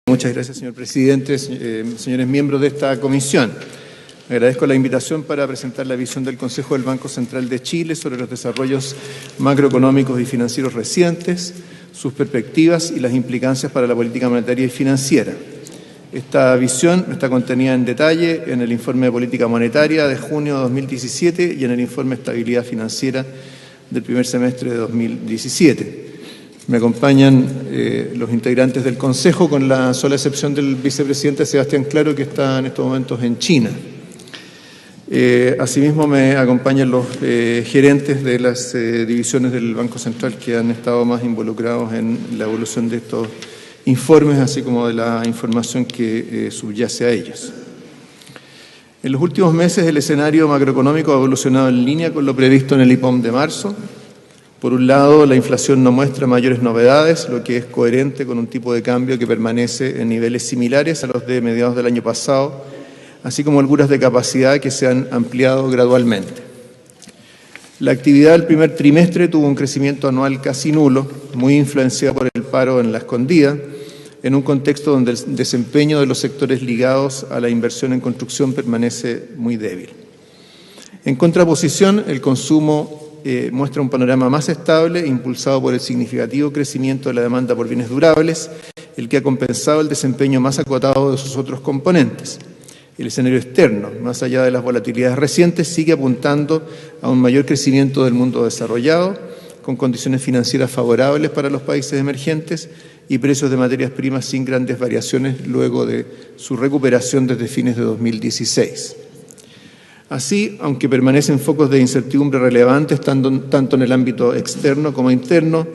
Muchas gracias, señor presidente, señores miembros de esta comisión. Agradezco la invitación para presentar la visión del Consejo del Banco Central de Chile sobre los desarrollos macroeconómicos y financieros recientes, sus perspectivas y las implicancias para la política monetaria y financiera. Esta visión está contenida en detalle en el informe de política monetaria de junio de 2017 y en el informe de estabilidad financiera del primer semestre de 2017. Me acompañan los integrantes del Consejo, con la sola excepción del vicepresidente Sebastián Claro, que está en estos momentos en China. Asimismo, me acompañan los gerentes de las divisiones del Banco Central que han estado más involucrados en la evolución de estos informes, así como de la información que subyace a ellos. En los últimos meses, el escenario macroeconómico ha evolucionado en línea con lo previsto en el IPOM de marzo. Por un lado, la inflación no muestra mayores novedades, lo que es coherente con un tipo de cambio que permanece en niveles similares a los de mediados del año pasado, así como holguras de capacidad que se han ampliado gradualmente. La actividad del primer trimestre tuvo un crecimiento anual casi nulo, muy influenciado por el paro en la escondida, en un contexto donde el desempeño de los sectores ligados a la inversión en construcción permanece muy débil. En contraposición, el consumo muestra un panorama más estable, impulsado por el significativo crecimiento de la demanda por bienes durables, el que ha compensado el desempeño más acotado de sus otros componentes. El escenario externo, más allá de las volatilidades recientes, sigue apuntando a un mayor crecimiento del mundo desarrollado, con condiciones financieras favorables para los países emergentes y precios de materias primas sin grandes variaciones luego de su recuperación desde fines de 2016. Así, aunque permanecen focos de incertidumbre relevantes tanto en el ámbito externo como interno,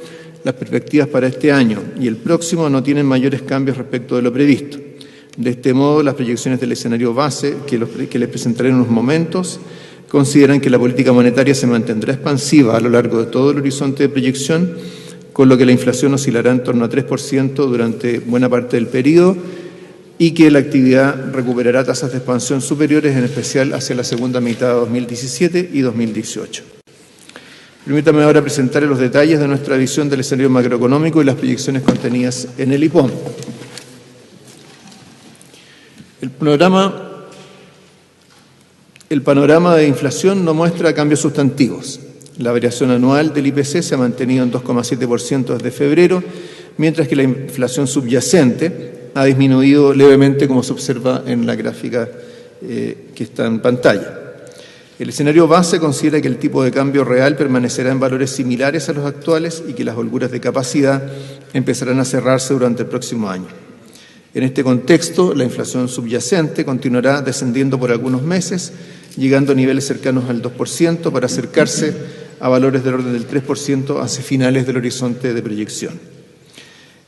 las perspectivas para este año y el próximo no tienen mayores cambios respecto de lo previsto. De este modo, las proyecciones del escenario base, que les presentaré en unos momentos, consideran que la política monetaria se mantendrá expansiva a lo largo de todo el horizonte de proyección, con lo que la inflación oscilará en torno a 3% durante buena parte del periodo, y que la actividad recuperará tasas de expansión superiores, en especial hacia la segunda mitad de 2017 y 2018. Permítame ahora presentar los detalles de nuestra visión del escenario macroeconómico y las proyecciones contenidas en el IPOM. El panorama de inflación no muestra cambios sustantivos. La variación anual del IPC se ha mantenido en 2,7% desde febrero, mientras que la inflación subyacente ha disminuido levemente, como se observa en la gráfica que está en pantalla. El escenario base considera que el tipo de cambio real permanecerá en valores similares a los actuales y que las holguras de capacidad empezarán a cerrarse durante el próximo año. En este contexto, la inflación subyacente continuará descendiendo por algunos meses, llegando a niveles cercanos al 2% para acercarse a valores del orden del 3% hacia finales del horizonte de proyección.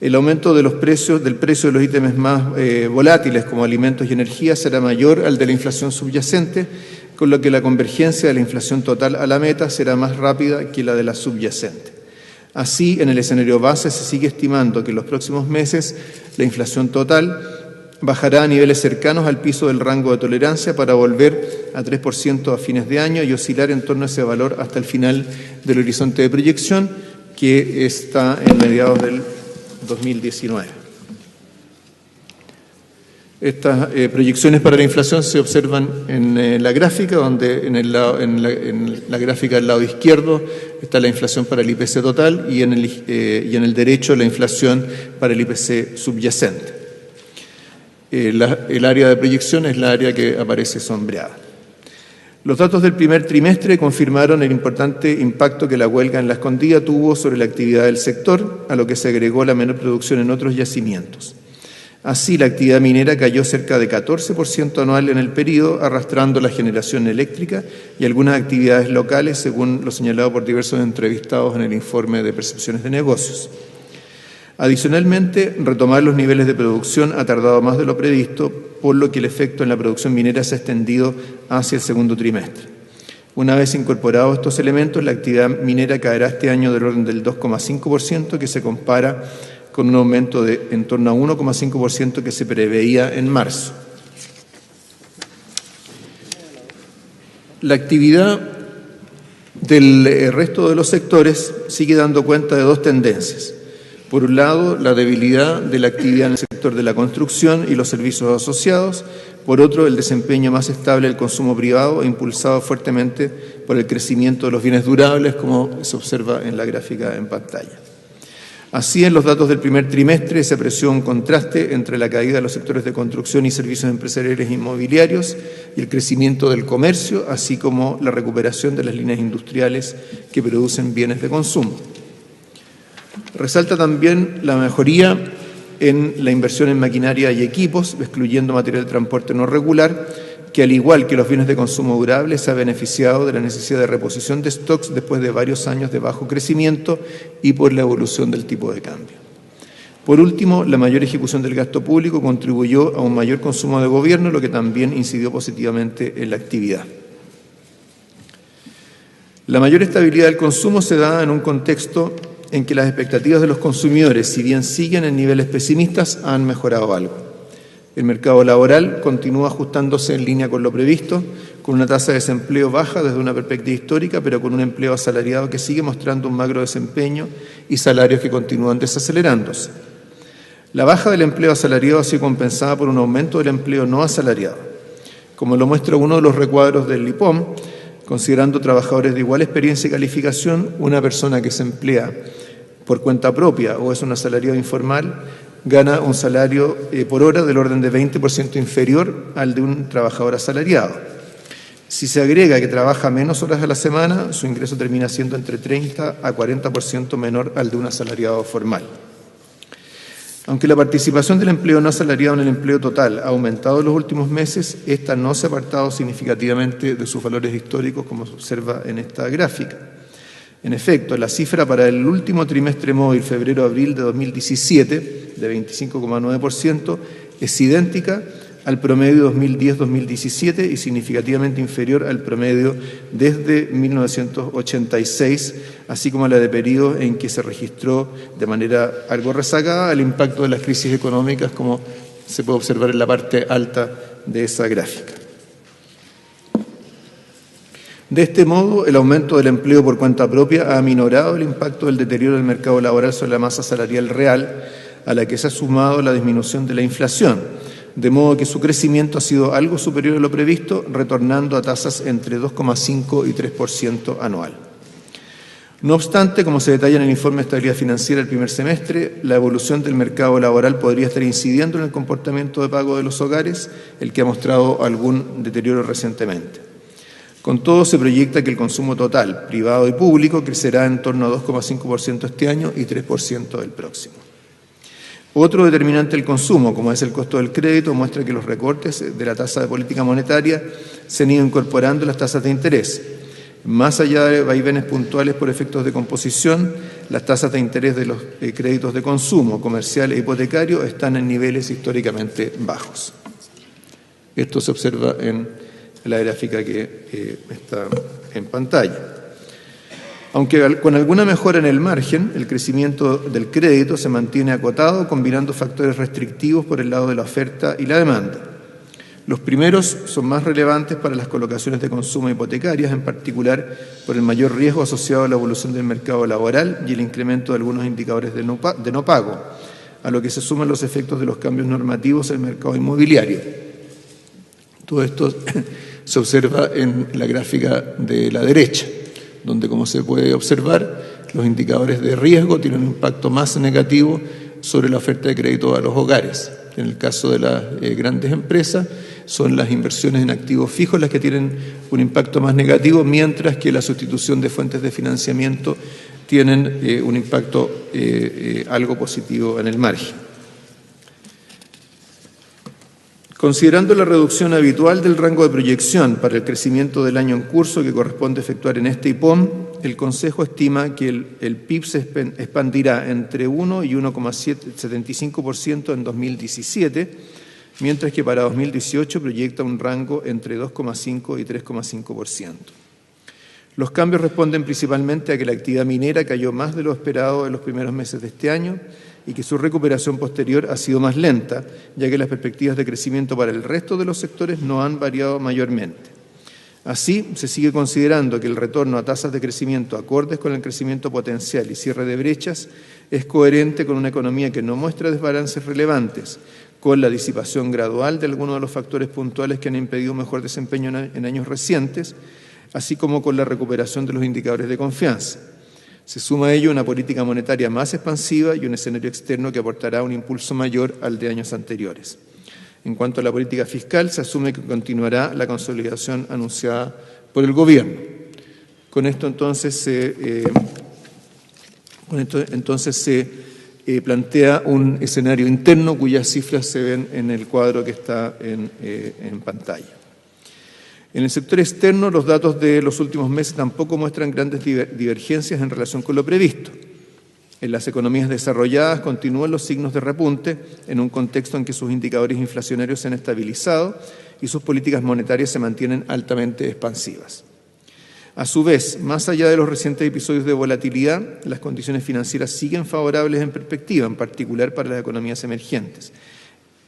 El aumento de del precio de los ítems más volátiles, como alimentos y energía, será mayor al de la inflación subyacente, con lo que la convergencia de la inflación total a la meta será más rápida que la de la subyacente. Así, en el escenario base se sigue estimando que en los próximos meses la inflación total bajará a niveles cercanos al piso del rango de tolerancia para volver a 3% a fines de año y oscilar en torno a ese valor hasta el final del horizonte de proyección, que está en mediados del 2019. Estas proyecciones para la inflación se observan en la gráfica, donde en la gráfica del lado izquierdo está la inflación para el IPC total y en el derecho la inflación para el IPC subyacente. El área de proyección es la área que aparece sombreada. Los datos del primer trimestre confirmaron el importante impacto que la huelga en la escondida tuvo sobre la actividad del sector, a lo que se agregó la menor producción en otros yacimientos. Así, la actividad minera cayó cerca de 14% anual en el periodo, arrastrando la generación eléctrica y algunas actividades locales, según lo señalado por diversos entrevistados en el informe de percepciones de negocios. Adicionalmente, retomar los niveles de producción ha tardado más de lo previsto, por lo que el efecto en la producción minera se ha extendido hacia el segundo trimestre. Una vez incorporados estos elementos, la actividad minera caerá este año del orden del 2,5%, que se compara con un aumento de en torno a 1,5% que se preveía en marzo. La actividad del resto de los sectores sigue dando cuenta de dos tendencias. Por un lado, la debilidad de la actividad en el sector sector de la construcción y los servicios asociados. Por otro, el desempeño más estable del consumo privado, impulsado fuertemente por el crecimiento de los bienes durables, como se observa en la gráfica en pantalla. Así, en los datos del primer trimestre se apreció un contraste entre la caída de los sectores de construcción y servicios empresariales inmobiliarios y el crecimiento del comercio, así como la recuperación de las líneas industriales que producen bienes de consumo. Resalta también la mejoría en la inversión en maquinaria y equipos, excluyendo material de transporte no regular, que al igual que los bienes de consumo durable se ha beneficiado de la necesidad de reposición de stocks después de varios años de bajo crecimiento y por la evolución del tipo de cambio. Por último, la mayor ejecución del gasto público contribuyó a un mayor consumo de gobierno, lo que también incidió positivamente en la actividad. La mayor estabilidad del consumo se da en un contexto en que las expectativas de los consumidores, si bien siguen en niveles pesimistas, han mejorado algo. El mercado laboral continúa ajustándose en línea con lo previsto, con una tasa de desempleo baja desde una perspectiva histórica, pero con un empleo asalariado que sigue mostrando un magro desempeño y salarios que continúan desacelerándose. La baja del empleo asalariado ha sido compensada por un aumento del empleo no asalariado. Como lo muestra uno de los recuadros del IPOM, considerando trabajadores de igual experiencia y calificación, una persona que se emplea por cuenta propia o es un asalariado informal, gana un salario por hora del orden de 20% inferior al de un trabajador asalariado. Si se agrega que trabaja menos horas a la semana, su ingreso termina siendo entre 30 a 40% menor al de un asalariado formal. Aunque la participación del empleo no asalariado en el empleo total ha aumentado en los últimos meses, esta no se ha apartado significativamente de sus valores históricos, como se observa en esta gráfica. En efecto, la cifra para el último trimestre móvil, febrero-abril de 2017, de 25,9%, es idéntica al promedio 2010-2017 y significativamente inferior al promedio desde 1986, así como a la de periodos en que se registró de manera algo rezagada el impacto de las crisis económicas, como se puede observar en la parte alta de esa gráfica. De este modo, el aumento del empleo por cuenta propia ha aminorado el impacto del deterioro del mercado laboral sobre la masa salarial real, a la que se ha sumado la disminución de la inflación, de modo que su crecimiento ha sido algo superior a lo previsto, retornando a tasas entre 2,5 y 3% anual. No obstante, como se detalla en el informe de estabilidad financiera del primer semestre, la evolución del mercado laboral podría estar incidiendo en el comportamiento de pago de los hogares, el que ha mostrado algún deterioro recientemente. Con todo, se proyecta que el consumo total, privado y público, crecerá en torno a 2,5% este año y 3% el próximo. Otro determinante del consumo, como es el costo del crédito, muestra que los recortes de la tasa de política monetaria se han ido incorporando en las tasas de interés. Más allá de vaivenes puntuales por efectos de composición, las tasas de interés de los créditos de consumo, comercial e hipotecario están en niveles históricamente bajos. Esto se observa en la gráfica que está en pantalla. Aunque con alguna mejora en el margen, el crecimiento del crédito se mantiene acotado, combinando factores restrictivos por el lado de la oferta y la demanda. Los primeros son más relevantes para las colocaciones de consumo hipotecarias, en particular por el mayor riesgo asociado a la evolución del mercado laboral y el incremento de algunos indicadores de no pago, a lo que se suman los efectos de los cambios normativos en el mercado inmobiliario. Todo esto se observa en la gráfica de la derecha, donde, como se puede observar, los indicadores de riesgo tienen un impacto más negativo sobre la oferta de crédito a los hogares. En el caso de las grandes empresas, son las inversiones en activos fijos las que tienen un impacto más negativo, mientras que la sustitución de fuentes de financiamiento tienen un impacto algo positivo en el margen. Considerando la reducción habitual del rango de proyección para el crecimiento del año en curso que corresponde efectuar en este IPOM, el Consejo estima que el PIB se expandirá entre 1 y 1,75% en 2017, mientras que para 2018 proyecta un rango entre 2,5 y 3,5%. Los cambios responden principalmente a que la actividad minera cayó más de lo esperado en los primeros meses de este año y que su recuperación posterior ha sido más lenta, ya que las perspectivas de crecimiento para el resto de los sectores no han variado mayormente. Así, se sigue considerando que el retorno a tasas de crecimiento acordes con el crecimiento potencial y cierre de brechas es coherente con una economía que no muestra desbalances relevantes, con la disipación gradual de algunos de los factores puntuales que han impedido un mejor desempeño en años recientes, así como con la recuperación de los indicadores de confianza. Se suma a ello una política monetaria más expansiva y un escenario externo que aportará un impulso mayor al de años anteriores. En cuanto a la política fiscal, se asume que continuará la consolidación anunciada por el Gobierno. Con esto entonces se plantea un escenario interno cuyas cifras se ven en el cuadro que está en pantalla. En el sector externo, los datos de los últimos meses tampoco muestran grandes divergencias en relación con lo previsto. En las economías desarrolladas continúan los signos de repunte en un contexto en que sus indicadores inflacionarios se han estabilizado y sus políticas monetarias se mantienen altamente expansivas. A su vez, más allá de los recientes episodios de volatilidad, las condiciones financieras siguen favorables en perspectiva, en particular para las economías emergentes.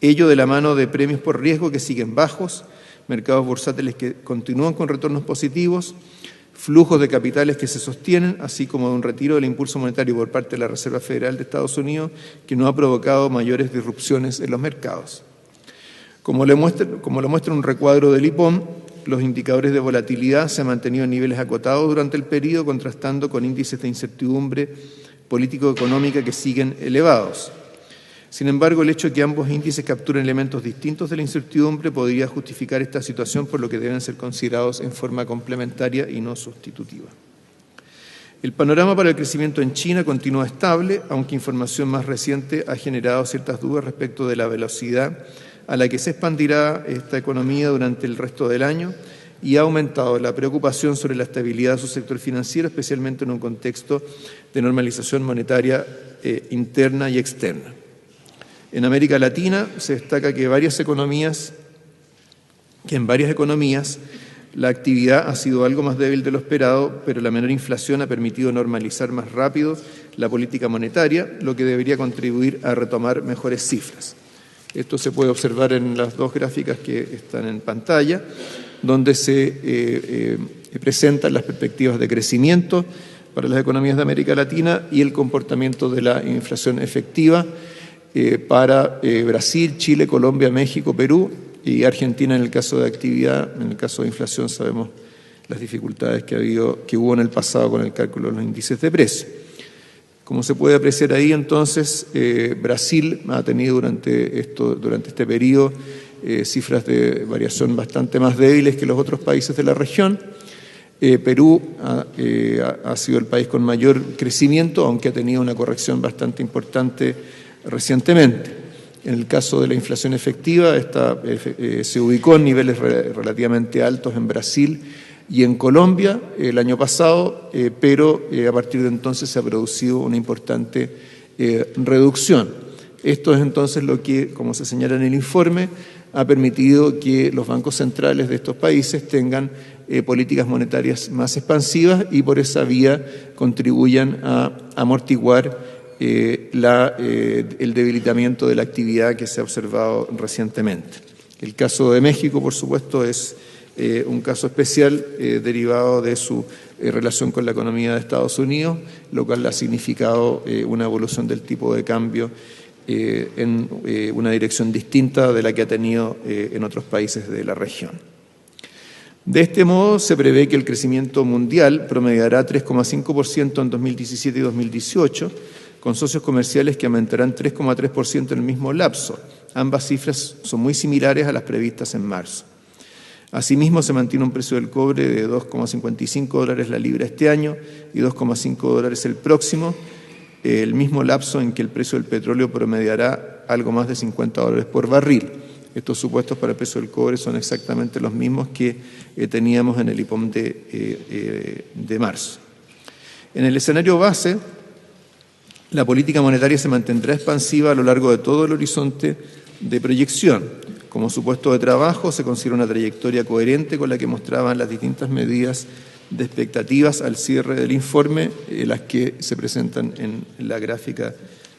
Ello de la mano de premios por riesgo que siguen bajos, mercados bursátiles que continúan con retornos positivos, flujos de capitales que se sostienen, así como de un retiro del impulso monetario por parte de la Reserva Federal de Estados Unidos, que no ha provocado mayores disrupciones en los mercados. Como lo muestra un recuadro del IPOM, los indicadores de volatilidad se han mantenido en niveles acotados durante el periodo, contrastando con índices de incertidumbre político-económica que siguen elevados. Sin embargo, el hecho de que ambos índices capturen elementos distintos de la incertidumbre podría justificar esta situación, por lo que deben ser considerados en forma complementaria y no sustitutiva. El panorama para el crecimiento en China continúa estable, aunque información más reciente ha generado ciertas dudas respecto de la velocidad a la que se expandirá esta economía durante el resto del año y ha aumentado la preocupación sobre la estabilidad de su sector financiero, especialmente en un contexto de normalización monetaria interna y externa. En América Latina se destaca que en varias economías la actividad ha sido algo más débil de lo esperado, pero la menor inflación ha permitido normalizar más rápido la política monetaria, lo que debería contribuir a retomar mejores cifras. Esto se puede observar en las dos gráficas que están en pantalla, donde se presentan las perspectivas de crecimiento para las economías de América Latina y el comportamiento de la inflación efectiva para Brasil, Chile, Colombia, México, Perú y Argentina en el caso de actividad. En el caso de inflación sabemos las dificultades que hubo en el pasado con el cálculo de los índices de precio. Como se puede apreciar ahí, entonces, Brasil ha tenido durante este periodo cifras de variación bastante más débiles que los otros países de la región. Perú ha sido el país con mayor crecimiento, aunque ha tenido una corrección bastante importante recientemente. En el caso de la inflación efectiva, esta se ubicó en niveles relativamente altos en Brasil y en Colombia el año pasado, pero a partir de entonces se ha producido una importante reducción. Esto es entonces lo que, como se señala en el informe, ha permitido que los bancos centrales de estos países tengan políticas monetarias más expansivas y por esa vía contribuyan a amortiguar el debilitamiento de la actividad que se ha observado recientemente. El caso de México, por supuesto, es un caso especial derivado de su relación con la economía de Estados Unidos, lo cual ha significado una evolución del tipo de cambio en una dirección distinta de la que ha tenido en otros países de la región. De este modo, se prevé que el crecimiento mundial promediará 3,5% en 2017 y 2018, con socios comerciales que aumentarán 3,3% en el mismo lapso. Ambas cifras son muy similares a las previstas en marzo. Asimismo, se mantiene un precio del cobre de $2,55 la libra este año y $2,5 el próximo, el mismo lapso en que el precio del petróleo promediará algo más de $50 por barril. Estos supuestos para el precio del cobre son exactamente los mismos que teníamos en el IPOM de marzo. En el escenario base, la política monetaria se mantendrá expansiva a lo largo de todo el horizonte de proyección. Como supuesto de trabajo, se considera una trayectoria coherente con la que mostraban las distintas medidas de expectativas al cierre del informe, las que se presentan en la gráfica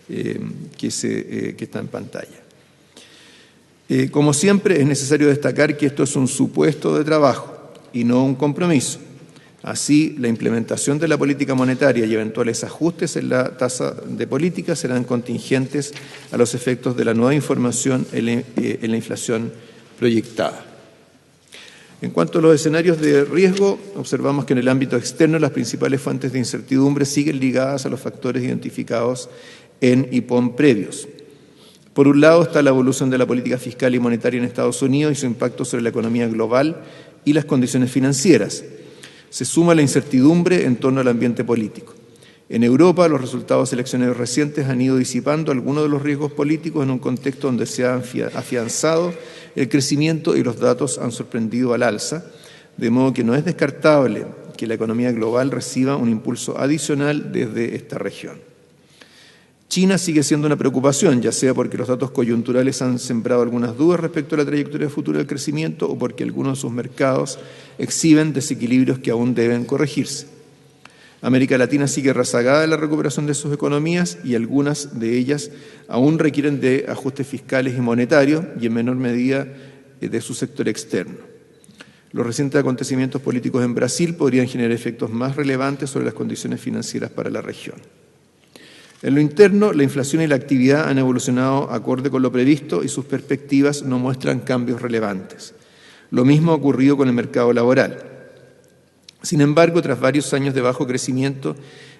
que está en pantalla. Como siempre, es necesario destacar que esto es un supuesto de trabajo y no un compromiso. Así, la implementación de la política monetaria y eventuales ajustes en la tasa de política serán contingentes a los efectos de la nueva información en la inflación proyectada. En cuanto a los escenarios de riesgo, observamos que en el ámbito externo las principales fuentes de incertidumbre siguen ligadas a los factores identificados en IPOM previos. Por un lado está la evolución de la política fiscal y monetaria en Estados Unidos y su impacto sobre la economía global y las condiciones financieras. Se suma la incertidumbre en torno al ambiente político. En Europa, los resultados de elecciones recientes han ido disipando algunos de los riesgos políticos en un contexto donde se ha afianzado el crecimiento y los datos han sorprendido al alza, de modo que no es descartable que la economía global reciba un impulso adicional desde esta región. China sigue siendo una preocupación, ya sea porque los datos coyunturales han sembrado algunas dudas respecto a la trayectoria futura del crecimiento o porque algunos de sus mercados exhiben desequilibrios que aún deben corregirse. América Latina sigue rezagada en la recuperación de sus economías y algunas de ellas aún requieren de ajustes fiscales y monetarios y en menor medida de su sector externo. Los recientes acontecimientos políticos en Brasil podrían generar efectos más relevantes sobre las condiciones financieras para la región. En lo interno, la inflación y la actividad han evolucionado acorde con lo previsto y sus perspectivas no muestran cambios relevantes. Lo mismo ha ocurrido con el mercado laboral. Sin embargo, tras varios años de bajo crecimiento,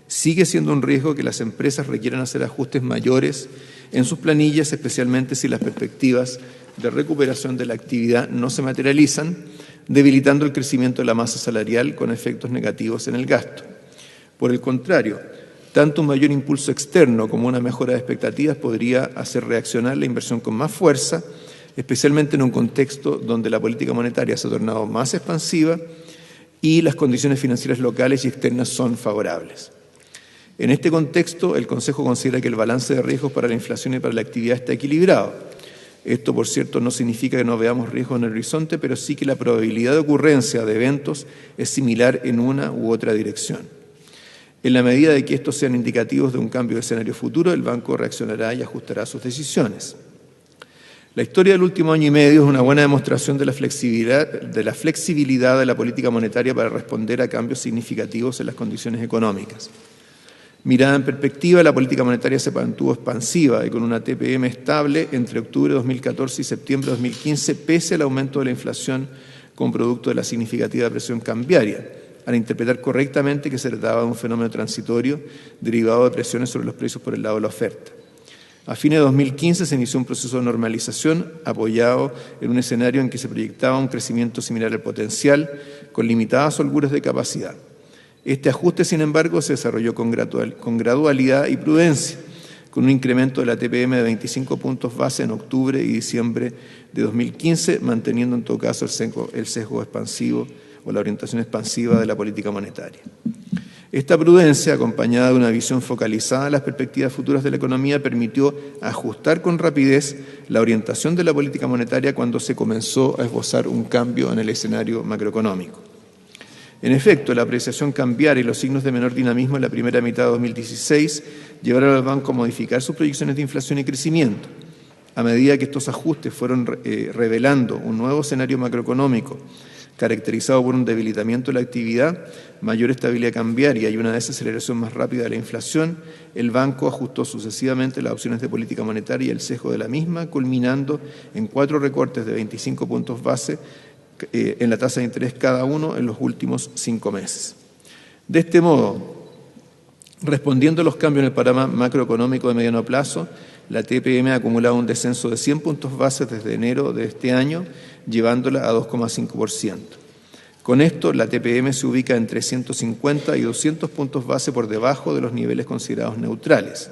sigue siendo un riesgo que las empresas requieran hacer ajustes mayores en sus planillas, especialmente si las perspectivas de recuperación de la actividad no se materializan, debilitando el crecimiento de la masa salarial con efectos negativos en el gasto. Por el contrario, tanto un mayor impulso externo como una mejora de expectativas podría hacer reaccionar la inversión con más fuerza, especialmente en un contexto donde la política monetaria se ha tornado más expansiva y las condiciones financieras locales y externas son favorables. En este contexto, el Consejo considera que el balance de riesgos para la inflación y para la actividad está equilibrado. Esto, por cierto, no significa que no veamos riesgos en el horizonte, pero sí que la probabilidad de ocurrencia de eventos es similar en una u otra dirección. En la medida de que estos sean indicativos de un cambio de escenario futuro, el banco reaccionará y ajustará sus decisiones. La historia del último año y medio es una buena demostración de la flexibilidad de la política monetaria para responder a cambios significativos en las condiciones económicas. Mirada en perspectiva, la política monetaria se mantuvo expansiva y con una TPM estable entre octubre de 2014 y septiembre de 2015, pese al aumento de la inflación como producto de la significativa presión cambiaria, al interpretar correctamente que se trataba de un fenómeno transitorio derivado de presiones sobre los precios por el lado de la oferta. A fines de 2015 se inició un proceso de normalización apoyado en un escenario en que se proyectaba un crecimiento similar al potencial, con limitadas holguras de capacidad. Este ajuste, sin embargo, se desarrolló con gradualidad y prudencia, con un incremento de la TPM de 25 puntos base en octubre y diciembre de 2015, manteniendo en todo caso el sesgo expansivo o la orientación expansiva de la política monetaria. Esta prudencia, acompañada de una visión focalizada en las perspectivas futuras de la economía, permitió ajustar con rapidez la orientación de la política monetaria cuando se comenzó a esbozar un cambio en el escenario macroeconómico. En efecto, la apreciación cambiaria y los signos de menor dinamismo en la primera mitad de 2016 llevaron al banco a modificar sus proyecciones de inflación y crecimiento. A medida que estos ajustes fueron revelando un nuevo escenario macroeconómico caracterizado por un debilitamiento de la actividad, mayor estabilidad cambiaria y una desaceleración más rápida de la inflación, el banco ajustó sucesivamente las opciones de política monetaria y el sesgo de la misma, culminando en 4 recortes de 25 puntos base en la tasa de interés cada uno en los últimos 5 meses. De este modo, respondiendo a los cambios en el panorama macroeconómico de mediano plazo, la TPM ha acumulado un descenso de 100 puntos base desde enero de este año, llevándola a 2,5%. Con esto, la TPM se ubica entre 150 y 200 puntos base por debajo de los niveles considerados neutrales.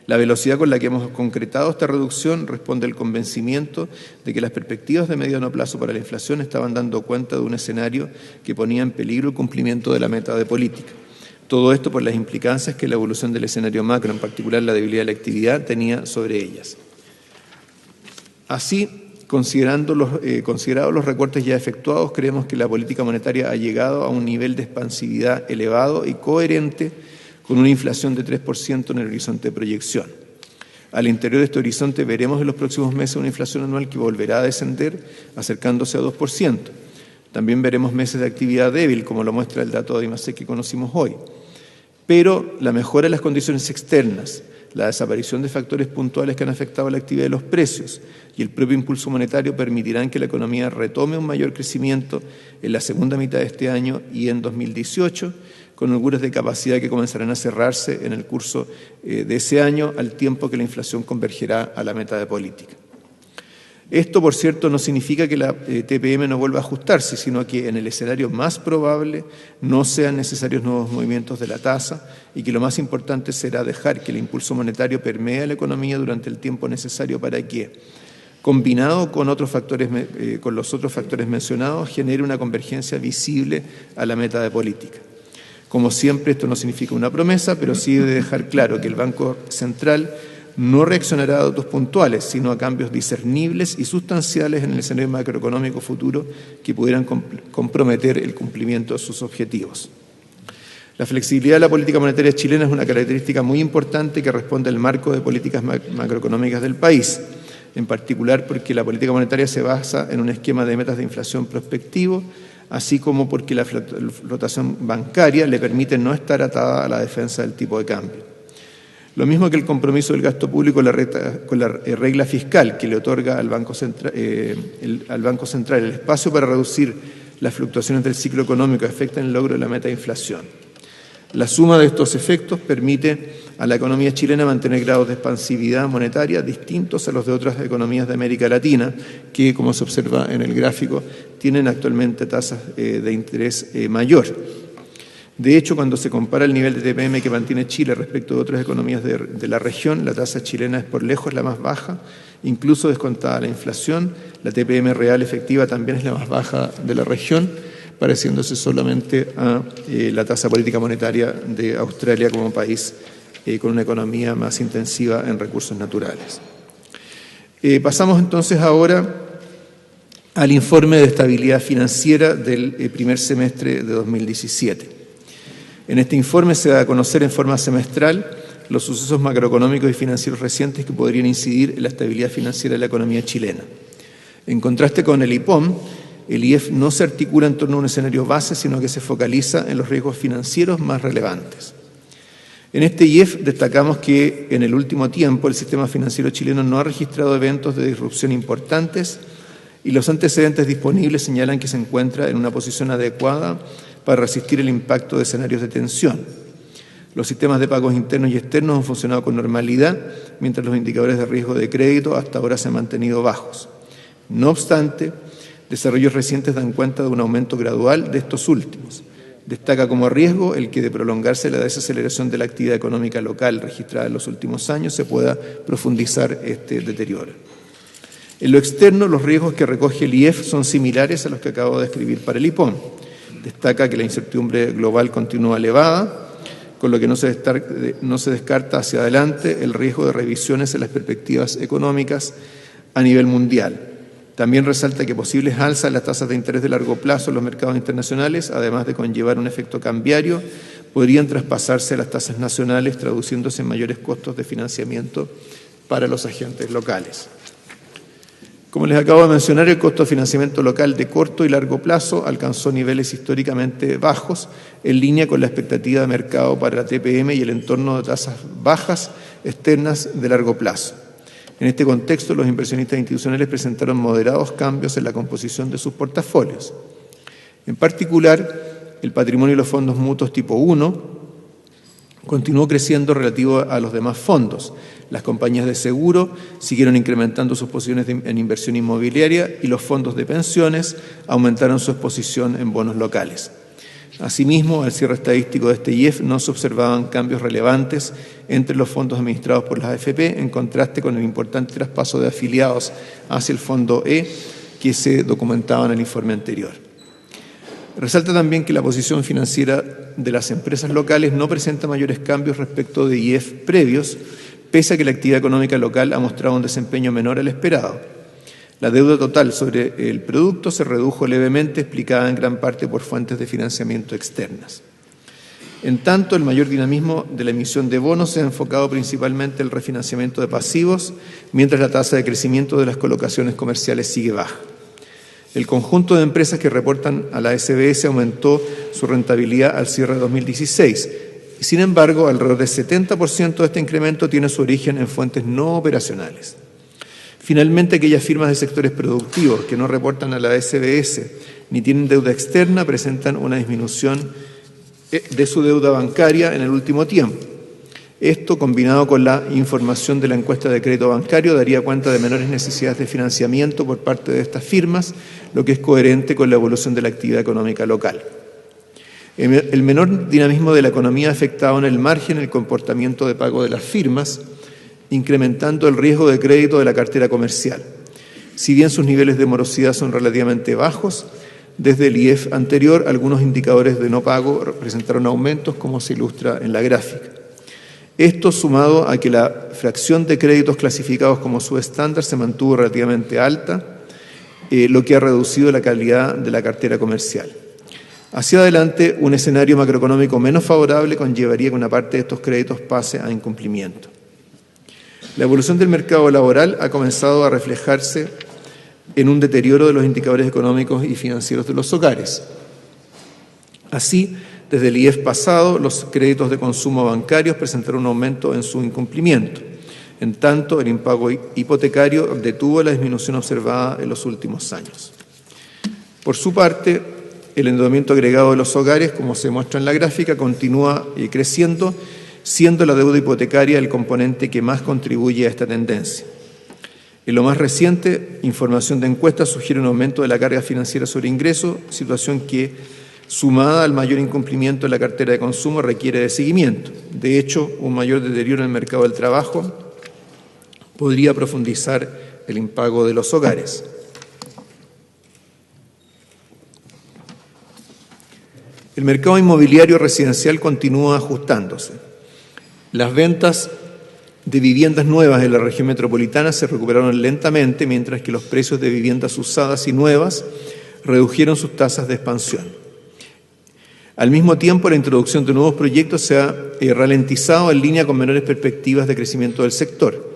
La velocidad con la que hemos concretado esta reducción responde al convencimiento de que las perspectivas de mediano plazo para la inflación estaban dando cuenta de un escenario que ponía en peligro el cumplimiento de la meta de política. Todo esto por las implicancias que la evolución del escenario macro, en particular la debilidad de la actividad, tenía sobre ellas. Así, considerados los recortes ya efectuados, creemos que la política monetaria ha llegado a un nivel de expansividad elevado y coherente con una inflación de 3% en el horizonte de proyección. Al interior de este horizonte veremos en los próximos meses una inflación anual que volverá a descender, acercándose a 2%. También veremos meses de actividad débil, como lo muestra el dato de IMASEC que conocimos hoy. Pero la mejora de las condiciones externas, la desaparición de factores puntuales que han afectado la actividad de los precios y el propio impulso monetario permitirán que la economía retome un mayor crecimiento en la segunda mitad de este año y en 2018, con holguras de capacidad que comenzarán a cerrarse en el curso de ese año, al tiempo que la inflación convergerá a la meta de política. Esto, por cierto, no significa que la TPM no vuelva a ajustarse, sino que en el escenario más probable no sean necesarios nuevos movimientos de la tasa y que lo más importante será dejar que el impulso monetario permee la economía durante el tiempo necesario para que, combinado con los otros factores mencionados, genere una convergencia visible a la meta de política. Como siempre, esto no significa una promesa, pero sí debe dejar claro que el Banco Central no reaccionará a datos puntuales, sino a cambios discernibles y sustanciales en el escenario macroeconómico futuro que pudieran comprometer el cumplimiento de sus objetivos. La flexibilidad de la política monetaria chilena es una característica muy importante que responde al marco de políticas macroeconómicas del país, en particular porque la política monetaria se basa en un esquema de metas de inflación prospectivo, así como porque la flotación bancaria le permite no estar atada a la defensa del tipo de cambio. Lo mismo que el compromiso del gasto público con la regla fiscal que le otorga al Banco Central el espacio para reducir las fluctuaciones del ciclo económico que afectan el logro de la meta de inflación. La suma de estos efectos permite a la economía chilena mantener grados de expansividad monetaria distintos a los de otras economías de América Latina, que, como se observa en el gráfico, tienen actualmente tasas de interés mayor. De hecho, cuando se compara el nivel de TPM que mantiene Chile respecto de otras economías de la región, la tasa chilena es por lejos la más baja, incluso descontada la inflación. La TPM real efectiva también es la más baja de la región, pareciéndose solamente a la tasa política monetaria de Australia como país con una economía más intensiva en recursos naturales. Pasamos entonces ahora al informe de estabilidad financiera del primer semestre de 2017. En este informe se da a conocer en forma semestral los sucesos macroeconómicos y financieros recientes que podrían incidir en la estabilidad financiera de la economía chilena. En contraste con el IPOM, el IEF no se articula en torno a un escenario base, sino que se focaliza en los riesgos financieros más relevantes. En este IEF destacamos que en el último tiempo el sistema financiero chileno no ha registrado eventos de disrupción importantes y los antecedentes disponibles señalan que se encuentra en una posición adecuada para resistir el impacto de escenarios de tensión. Los sistemas de pagos internos y externos han funcionado con normalidad, mientras los indicadores de riesgo de crédito hasta ahora se han mantenido bajos. No obstante, desarrollos recientes dan cuenta de un aumento gradual de estos últimos. Destaca como riesgo el que, de prolongarse la desaceleración de la actividad económica local registrada en los últimos años, se pueda profundizar este deterioro. En lo externo, los riesgos que recoge el IEF son similares a los que acabo de describir para el IPOM. Destaca que la incertidumbre global continúa elevada, con lo que no se descarta hacia adelante el riesgo de revisiones en las perspectivas económicas a nivel mundial. También resalta que posibles alzas en las tasas de interés de largo plazo en los mercados internacionales, además de conllevar un efecto cambiario, podrían traspasarse a las tasas nacionales, traduciéndose en mayores costos de financiamiento para los agentes locales. Como les acabo de mencionar, el costo de financiamiento local de corto y largo plazo alcanzó niveles históricamente bajos, en línea con la expectativa de mercado para la TPM y el entorno de tasas bajas externas de largo plazo. En este contexto, los inversionistas institucionales presentaron moderados cambios en la composición de sus portafolios. En particular, el patrimonio de los fondos mutuos tipo 1 continuó creciendo relativo a los demás fondos. Las compañías de seguro siguieron incrementando sus posiciones en inversión inmobiliaria y los fondos de pensiones aumentaron su exposición en bonos locales. Asimismo, al cierre estadístico de este IEF no se observaban cambios relevantes entre los fondos administrados por las AFP, en contraste con el importante traspaso de afiliados hacia el fondo E que se documentaba en el informe anterior. Resalta también que la posición financiera de las empresas locales no presenta mayores cambios respecto de IEF previos, pese a que la actividad económica local ha mostrado un desempeño menor al esperado. La deuda total sobre el producto se redujo levemente, explicada en gran parte por fuentes de financiamiento externas. En tanto, el mayor dinamismo de la emisión de bonos se ha enfocado principalmente en el refinanciamiento de pasivos, mientras la tasa de crecimiento de las colocaciones comerciales sigue baja. El conjunto de empresas que reportan a la SBS aumentó su rentabilidad al cierre de 2016. Sin embargo, alrededor del 70% de este incremento tiene su origen en fuentes no operacionales. Finalmente, aquellas firmas de sectores productivos que no reportan a la SBS ni tienen deuda externa presentan una disminución de su deuda bancaria en el último tiempo. Esto, combinado con la información de la encuesta de crédito bancario, daría cuenta de menores necesidades de financiamiento por parte de estas firmas, lo que es coherente con la evolución de la actividad económica local. El menor dinamismo de la economía ha afectado en el margen el comportamiento de pago de las firmas, incrementando el riesgo de crédito de la cartera comercial. Si bien sus niveles de morosidad son relativamente bajos, desde el IEF anterior algunos indicadores de no pago presentaron aumentos, como se ilustra en la gráfica. Esto, sumado a que la fracción de créditos clasificados como subestándar se mantuvo relativamente alta, lo que ha reducido la calidad de la cartera comercial. Hacia adelante, un escenario macroeconómico menos favorable conllevaría que una parte de estos créditos pase a incumplimiento. La evolución del mercado laboral ha comenzado a reflejarse en un deterioro de los indicadores económicos y financieros de los hogares. Así, desde el IEF pasado, los créditos de consumo bancarios presentaron un aumento en su incumplimiento. En tanto, el impago hipotecario detuvo la disminución observada en los últimos años. Por su parte, el endeudamiento agregado de los hogares, como se muestra en la gráfica, continúa creciendo, siendo la deuda hipotecaria el componente que más contribuye a esta tendencia. En lo más reciente, información de encuestas sugiere un aumento de la carga financiera sobre ingresos, situación que, sumada al mayor incumplimiento de la cartera de consumo, requiere de seguimiento. De hecho, un mayor deterioro en el mercado del trabajo podría profundizar el impago de los hogares. El mercado inmobiliario residencial continúa ajustándose. Las ventas de viviendas nuevas en la región metropolitana se recuperaron lentamente, mientras que los precios de viviendas usadas y nuevas redujeron sus tasas de expansión. Al mismo tiempo, la introducción de nuevos proyectos se ha ralentizado en línea con menores perspectivas de crecimiento del sector.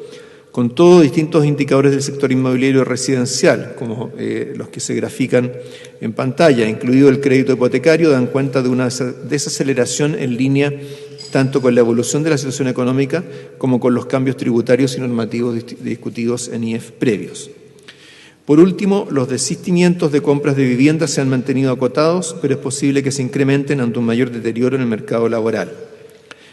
Con todo, distintos indicadores del sector inmobiliario residencial, como los que se grafican en pantalla, incluido el crédito hipotecario, dan cuenta de una desaceleración en línea tanto con la evolución de la situación económica como con los cambios tributarios y normativos discutidos en IEF previos. Por último, los desistimientos de compras de viviendas se han mantenido acotados, pero es posible que se incrementen ante un mayor deterioro en el mercado laboral.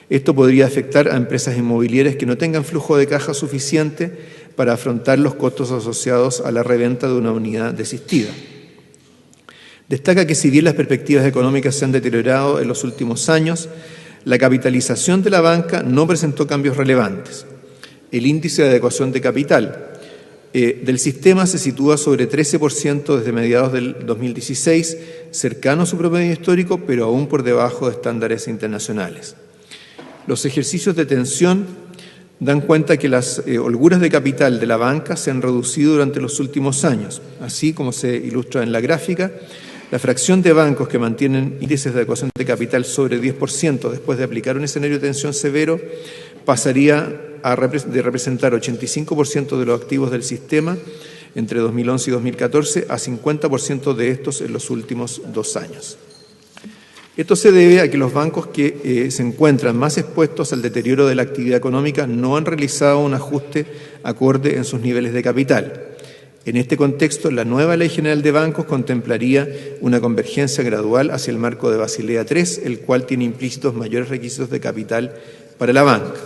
Esto podría afectar a empresas inmobiliarias que no tengan flujo de caja suficiente para afrontar los costos asociados a la reventa de una unidad desistida. Destaca que si bien las perspectivas económicas se han deteriorado en los últimos años, la capitalización de la banca no presentó cambios relevantes. El índice de adecuación de capital del sistema se sitúa sobre 13% desde mediados del 2016, cercano a su promedio histórico, pero aún por debajo de estándares internacionales. Los ejercicios de tensión dan cuenta que las holguras de capital de la banca se han reducido durante los últimos años. Así como se ilustra en la gráfica, la fracción de bancos que mantienen índices de adecuación de capital sobre 10% después de aplicar un escenario de tensión severo pasaría de representar 85% de los activos del sistema entre 2011 y 2014 a 50% de estos en los últimos 2 años. Esto se debe a que los bancos que se encuentran más expuestos al deterioro de la actividad económica no han realizado un ajuste acorde en sus niveles de capital. En este contexto, la nueva Ley General de Bancos contemplaría una convergencia gradual hacia el marco de Basilea III, el cual tiene implícitos mayores requisitos de capital para la banca.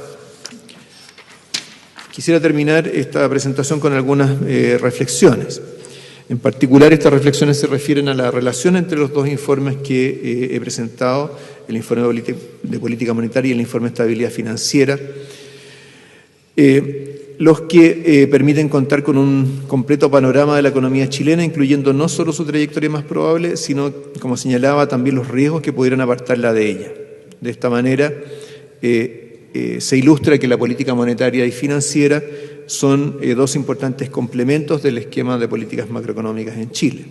Quisiera terminar esta presentación con algunas reflexiones. En particular, estas reflexiones se refieren a la relación entre los dos informes que he presentado, el informe de política monetaria y el informe de estabilidad financiera, los que permiten contar con un completo panorama de la economía chilena, incluyendo no solo su trayectoria más probable, sino, como señalaba, también los riesgos que pudieran apartarla de ella. De esta manera, se ilustra que la política monetaria y financiera son dos importantes complementos del esquema de políticas macroeconómicas en Chile.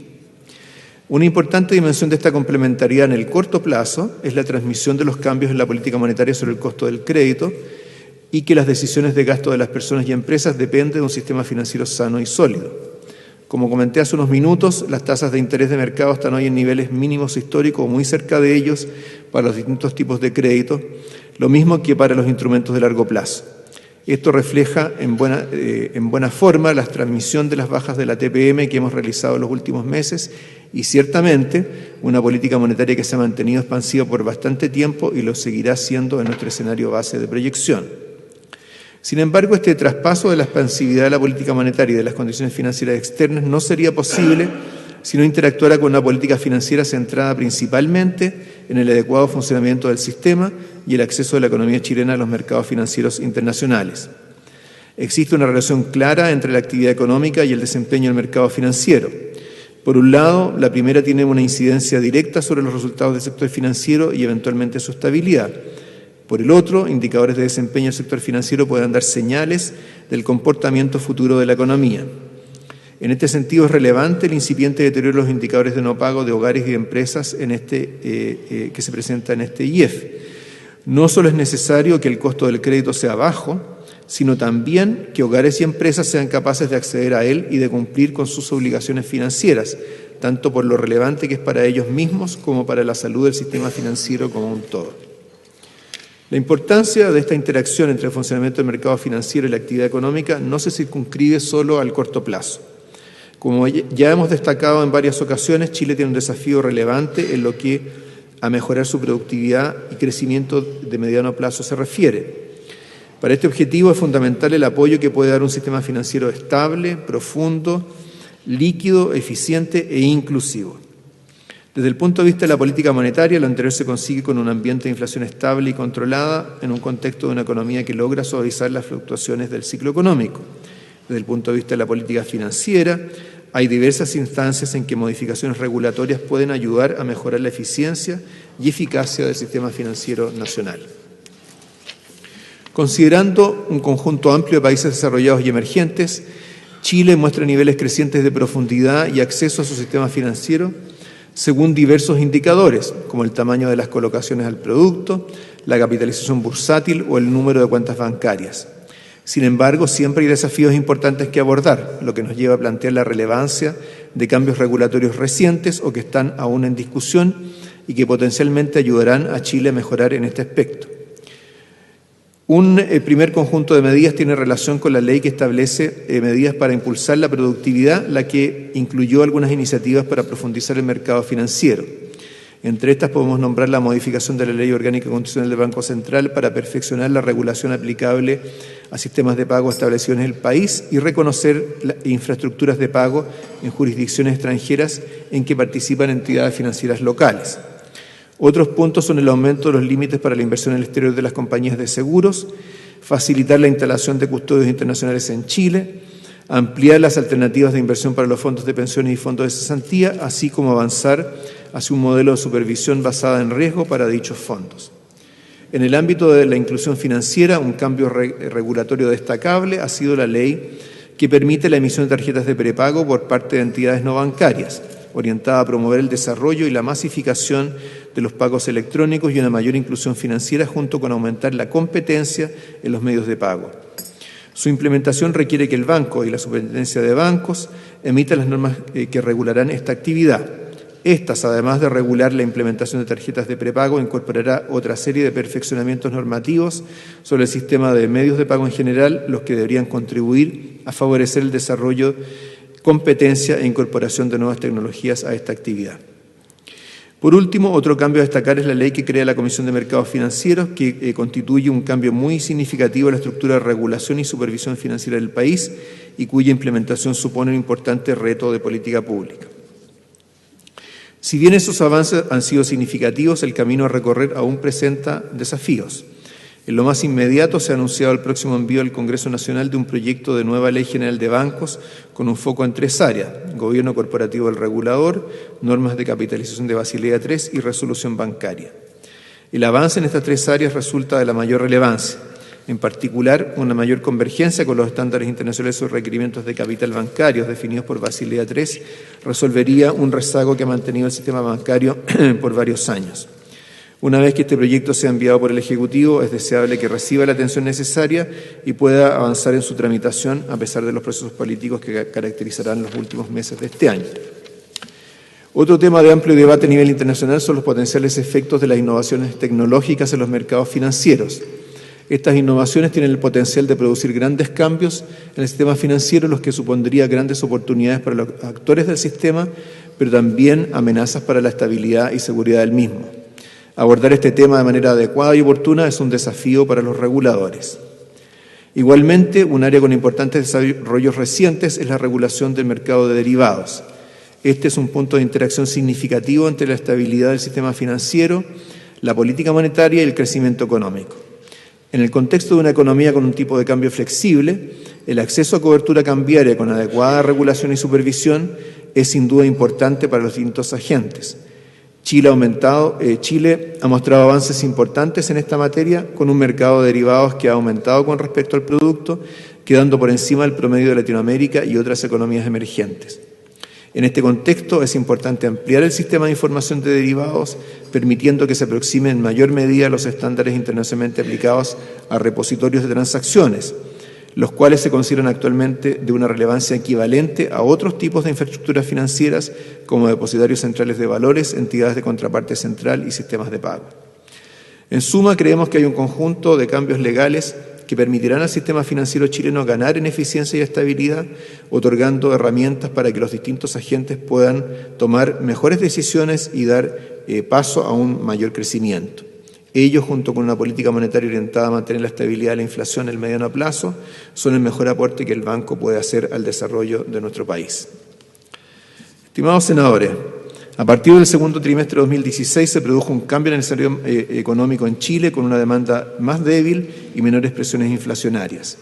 Una importante dimensión de esta complementariedad en el corto plazo es la transmisión de los cambios en la política monetaria sobre el costo del crédito y que las decisiones de gasto de las personas y empresas dependen de un sistema financiero sano y sólido. Como comenté hace unos minutos, las tasas de interés de mercado están hoy en niveles mínimos históricos, muy cerca de ellos para los distintos tipos de crédito, lo mismo que para los instrumentos de largo plazo. Esto refleja en buena forma la transmisión de las bajas de la TPM que hemos realizado en los últimos meses y ciertamente una política monetaria que se ha mantenido expansiva por bastante tiempo y lo seguirá siendo en nuestro escenario base de proyección. Sin embargo, este traspaso de la expansividad de la política monetaria y de las condiciones financieras externas no sería posible si no interactuara con una política financiera centrada principalmente en el adecuado funcionamiento del sistema y el acceso de la economía chilena a los mercados financieros internacionales. Existe una relación clara entre la actividad económica y el desempeño del mercado financiero. Por un lado, la primera tiene una incidencia directa sobre los resultados del sector financiero y eventualmente su estabilidad. Por el otro, indicadores de desempeño del sector financiero pueden dar señales del comportamiento futuro de la economía. En este sentido, es relevante el incipiente deterioro de los indicadores de no pago de hogares y de empresas que se presenta en este IEF. No solo es necesario que el costo del crédito sea bajo, sino también que hogares y empresas sean capaces de acceder a él y de cumplir con sus obligaciones financieras, tanto por lo relevante que es para ellos mismos como para la salud del sistema financiero como un todo. La importancia de esta interacción entre el funcionamiento del mercado financiero y la actividad económica no se circunscribe solo al corto plazo. Como ya hemos destacado en varias ocasiones, Chile tiene un desafío relevante en lo que a mejorar su productividad y crecimiento de mediano plazo se refiere. Para este objetivo es fundamental el apoyo que puede dar un sistema financiero estable, profundo, líquido, eficiente e inclusivo. Desde el punto de vista de la política monetaria, lo anterior se consigue con un ambiente de inflación estable y controlada en un contexto de una economía que logra suavizar las fluctuaciones del ciclo económico. Desde el punto de vista de la política financiera, hay diversas instancias en que modificaciones regulatorias pueden ayudar a mejorar la eficiencia y eficacia del sistema financiero nacional. Considerando un conjunto amplio de países desarrollados y emergentes, Chile muestra niveles crecientes de profundidad y acceso a su sistema financiero según diversos indicadores, como el tamaño de las colocaciones al producto, la capitalización bursátil o el número de cuentas bancarias. Sin embargo, siempre hay desafíos importantes que abordar, lo que nos lleva a plantear la relevancia de cambios regulatorios recientes o que están aún en discusión y que potencialmente ayudarán a Chile a mejorar en este aspecto. Un primer conjunto de medidas tiene relación con la ley que establece medidas para impulsar la productividad, la que incluyó algunas iniciativas para profundizar el mercado financiero. Entre estas podemos nombrar la modificación de la Ley Orgánica Constitucional del Banco Central para perfeccionar la regulación aplicable a sistemas de pago establecidos en el país y reconocer infraestructuras de pago en jurisdicciones extranjeras en que participan entidades financieras locales. Otros puntos son el aumento de los límites para la inversión en el exterior de las compañías de seguros, facilitar la instalación de custodios internacionales en Chile, ampliar las alternativas de inversión para los fondos de pensiones y fondos de cesantía, así como avanzar hacia un modelo de supervisión basada en riesgo para dichos fondos. En el ámbito de la inclusión financiera, un cambio regulatorio destacable ha sido la ley que permite la emisión de tarjetas de prepago por parte de entidades no bancarias, orientada a promover el desarrollo y la masificación de los pagos electrónicos y una mayor inclusión financiera junto con aumentar la competencia en los medios de pago. Su implementación requiere que el banco y la Superintendencia de Bancos emitan las normas que regularán esta actividad. Estas, además de regular la implementación de tarjetas de prepago, incorporará otra serie de perfeccionamientos normativos sobre el sistema de medios de pago en general, los que deberían contribuir a favorecer el desarrollo, competencia e incorporación de nuevas tecnologías a esta actividad. Por último, otro cambio a destacar es la ley que crea la Comisión de Mercados Financieros, que constituye un cambio muy significativo en la estructura de regulación y supervisión financiera del país y cuya implementación supone un importante reto de política pública. Si bien esos avances han sido significativos, el camino a recorrer aún presenta desafíos. En lo más inmediato se ha anunciado el próximo envío al Congreso Nacional de un proyecto de nueva Ley General de Bancos con un foco en 3 áreas: gobierno corporativo del regulador, normas de capitalización de Basilea III y resolución bancaria. El avance en estas 3 áreas resulta de la mayor relevancia. En particular, una mayor convergencia con los estándares internacionales sobre requerimientos de capital bancarios definidos por Basilea III resolvería un rezago que ha mantenido el sistema bancario por varios años. Una vez que este proyecto sea enviado por el Ejecutivo, es deseable que reciba la atención necesaria y pueda avanzar en su tramitación a pesar de los procesos políticos que caracterizarán los últimos meses de este año. Otro tema de amplio debate a nivel internacional son los potenciales efectos de las innovaciones tecnológicas en los mercados financieros. Estas innovaciones tienen el potencial de producir grandes cambios en el sistema financiero, los que supondría grandes oportunidades para los actores del sistema, pero también amenazas para la estabilidad y seguridad del mismo. Abordar este tema de manera adecuada y oportuna es un desafío para los reguladores. Igualmente, un área con importantes desarrollos recientes es la regulación del mercado de derivados. Este es un punto de interacción significativo entre la estabilidad del sistema financiero, la política monetaria y el crecimiento económico. En el contexto de una economía con un tipo de cambio flexible, el acceso a cobertura cambiaria con adecuada regulación y supervisión es sin duda importante para los distintos agentes. Chile ha mostrado avances importantes en esta materia con un mercado de derivados que ha aumentado con respecto al producto, quedando por encima del promedio de Latinoamérica y otras economías emergentes. En este contexto es importante ampliar el sistema de información de derivados, permitiendo que se aproxime en mayor medida a los estándares internacionalmente aplicados a repositorios de transacciones, los cuales se consideran actualmente de una relevancia equivalente a otros tipos de infraestructuras financieras como depositarios centrales de valores, entidades de contraparte central y sistemas de pago. En suma, creemos que hay un conjunto de cambios legales que permitirán al sistema financiero chileno ganar en eficiencia y estabilidad, otorgando herramientas para que los distintos agentes puedan tomar mejores decisiones y dar paso a un mayor crecimiento. Ello, junto con una política monetaria orientada a mantener la estabilidad de la inflación en el mediano plazo, son el mejor aporte que el banco puede hacer al desarrollo de nuestro país. Estimados senadores, a partir del segundo trimestre de 2016 se produjo un cambio en el escenario económico en Chile con una demanda más débil y menores presiones inflacionarias.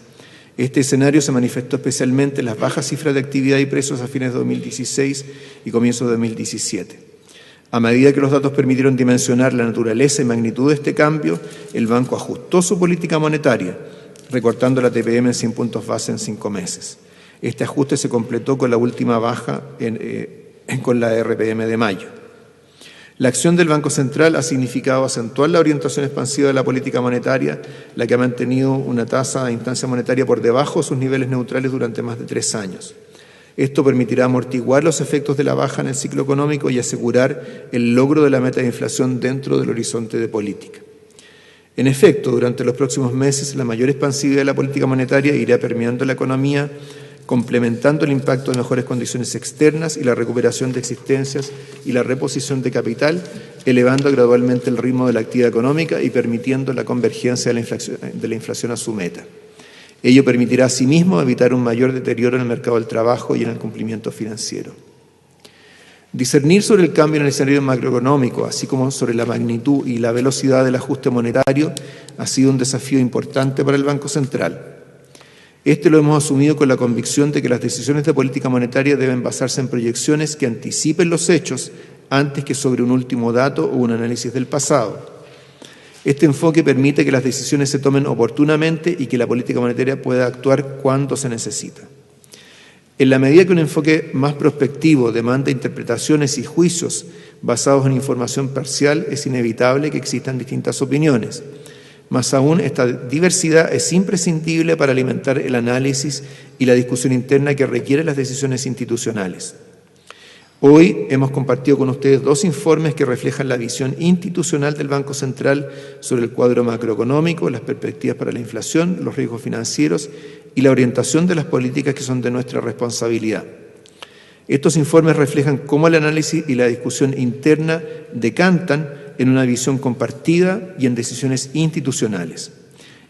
Este escenario se manifestó especialmente en las bajas cifras de actividad y precios a fines de 2016 y comienzos de 2017. A medida que los datos permitieron dimensionar la naturaleza y magnitud de este cambio, el banco ajustó su política monetaria, recortando la TPM en 100 puntos base en 5 meses. Este ajuste se completó con la última baja con la RPM de mayo. La acción del Banco Central ha significado acentuar la orientación expansiva de la política monetaria, la que ha mantenido una tasa de instancia monetaria por debajo de sus niveles neutrales durante más de 3 años. Esto permitirá amortiguar los efectos de la baja en el ciclo económico y asegurar el logro de la meta de inflación dentro del horizonte de política. En efecto, durante los próximos meses, la mayor expansividad de la política monetaria irá permeando la economía, complementando el impacto de mejores condiciones externas y la recuperación de existencias y la reposición de capital, elevando gradualmente el ritmo de la actividad económica y permitiendo la convergencia de la inflación a su meta. Ello permitirá asimismo evitar un mayor deterioro en el mercado del trabajo y en el cumplimiento financiero. Discernir sobre el cambio en el escenario macroeconómico, así como sobre la magnitud y la velocidad del ajuste monetario, ha sido un desafío importante para el Banco Central. Este lo hemos asumido con la convicción de que las decisiones de política monetaria deben basarse en proyecciones que anticipen los hechos antes que sobre un último dato o un análisis del pasado. Este enfoque permite que las decisiones se tomen oportunamente y que la política monetaria pueda actuar cuando se necesita. En la medida que un enfoque más prospectivo demanda interpretaciones y juicios basados en información parcial, es inevitable que existan distintas opiniones. Más aún, esta diversidad es imprescindible para alimentar el análisis y la discusión interna que requieren las decisiones institucionales. Hoy hemos compartido con ustedes 2 informes que reflejan la visión institucional del Banco Central sobre el cuadro macroeconómico, las perspectivas para la inflación, los riesgos financieros y la orientación de las políticas que son de nuestra responsabilidad. Estos informes reflejan cómo el análisis y la discusión interna decantan en una visión compartida y en decisiones institucionales.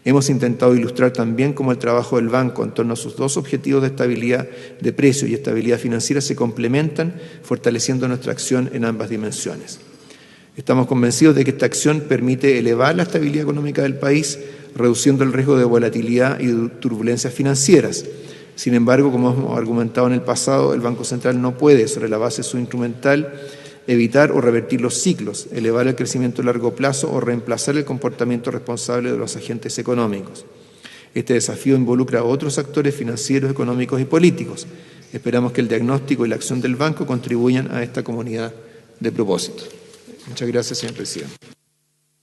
Hemos intentado ilustrar también cómo el trabajo del banco en torno a sus 2 objetivos de estabilidad de precios y estabilidad financiera se complementan, fortaleciendo nuestra acción en ambas dimensiones. Estamos convencidos de que esta acción permite elevar la estabilidad económica del país, reduciendo el riesgo de volatilidad y de turbulencias financieras. Sin embargo, como hemos argumentado en el pasado, el Banco Central no puede, sobre la base de su instrumental, evitar o revertir los ciclos, elevar el crecimiento a largo plazo o reemplazar el comportamiento responsable de los agentes económicos. Este desafío involucra a otros actores financieros, económicos y políticos. Esperamos que el diagnóstico y la acción del banco contribuyan a esta comunidad de propósitos. Muchas gracias, señor presidente.